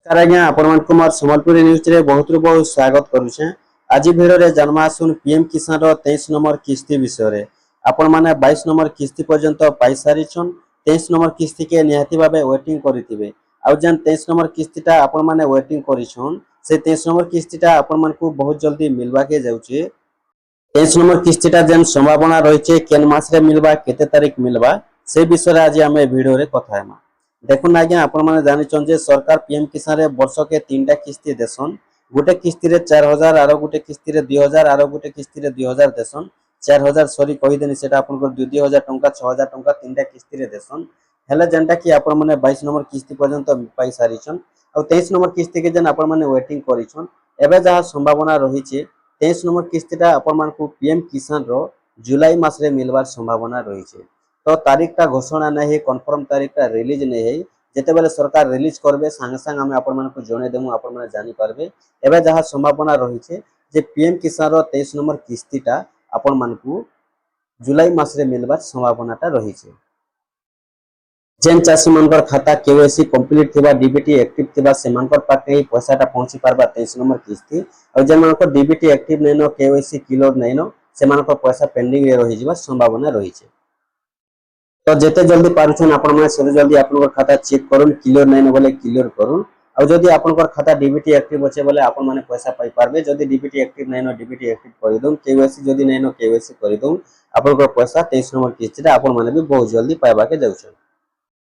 ଆଜ୍ଞା ଆପଣମାନଙ୍କୁ ମୋର ସମ୍ବଲପୁରୀ ନ୍ୟୁଜରେ ବହୁତରୁ ବହୁତ ସ୍ୱାଗତ କରୁଛେ। ଆଜି ଭିଡ଼ିଓରେ ଜାନମା ଆସୁନ ପିଏମ୍ କିସାନର 23 ନମ୍ବର କିସ୍ତି ବିଷୟରେ। ଆପଣମାନେ 22 ନମ୍ବର କିସ୍ତି ପର୍ଯ୍ୟନ୍ତ ପାଇସାରିଛନ୍। 23 ନମ୍ବର କିସ୍ତିକେ ନିହାତି ଭାବେ ୱେଟିଂ କରିଥିବେ। ଆଉ ଯେନ୍ 23 ନମ୍ବର କିସ୍ତିଟା ଆପଣମାନେ ୱେଟିଂ କରିଛନ୍ ସେ 23 ନମ୍ବର କିସ୍ତିଟା ଆପଣମାନଙ୍କୁ ବହୁତ ଜଲ୍ଦି ମିଲବାକେ ଯାଉଛେ। 23 ନମ୍ବର କିସ୍ତିଟା ଯେନ୍ ସମ୍ଭାବନା ରହିଛି କେନ୍ ମାସରେ ମିଲବା କେତେ ତାରିଖ ମିଲବା ସେ ବିଷୟରେ ଆଜି ଆମେ ଭିଡ଼ିଓରେ କଥା ହେମା। देखुन आज्ञा आपण मैंने जानिछन जे सरकार पीएम किसान रे वर्ष के 3टा किस्ती देसन। गोटे किस्ती रे 4000 आरो गोटे किस्ती रे 2000 आरो गोटे किस्ती रे 2000 देसन। 4000 सॉरी कहि देनी सेटा आपन को 2000 टंका 6000 टंका 3टा किस्ती रे देसन। हेले जेंटा कि आपण माने 22 नंबर किस्ती पर्यंत पाई सारिछन। और 23 नंबर किस्ती के जेन आपण माने वेटिंग करिछन एबे जहा संभावना रहिছে 23 नंबर किस्तीटा आपण मान को पीएम किसान रो जुलाई मास रे मिलवार संभावना रहिছে। तो तारीखटा घोषणा नहीं है, कन्फर्म तारीखटा रिलीज नहीं है। जिते बेले सरकार रिलीज करबे संगे संग आम आपण मानकु जणे देमु, आपण माने जानि पारबे। एबे जहा संभावना रहिছে जे पीएम किसान रो 23 नंबर किस्तीटा आपण मानकु जुलाई मास रे मिलबार संभावनाटा रहिছে। जेन चासी मानकर खाता केवाईसी कंप्लीट थिबा डीबीटी एक्टिव थिबा से मानकर पाके ही पैसाटा पहुंची पारबा 23 नंबर किस्ती। और जेन मानकर DBT active nano KYC clear nano से मानकर पैसा पेंडिंग रे रहि जिबा संभावना रहिছে। तो जिते जल्दी पारुछन आपण माने से जल्दी आपन खाता चेक करूँ, क्लियर नहीं बोले क्लियर करूँ। और जदि आपन खाता डीबीटी एक्टिव अच्छे बोले आपण माने पैसा पाई पारबे। जदि डीबीटी एक्टिव नहीं नो डीबीटी एक्टिव कर दूं, केवाईसी जदि नहीं नो केवाईसी कर दूं, आपन पैसा 23 नंबर किस्ती आपण माने भी बहुत जल्दी पाइबा के जाउछन।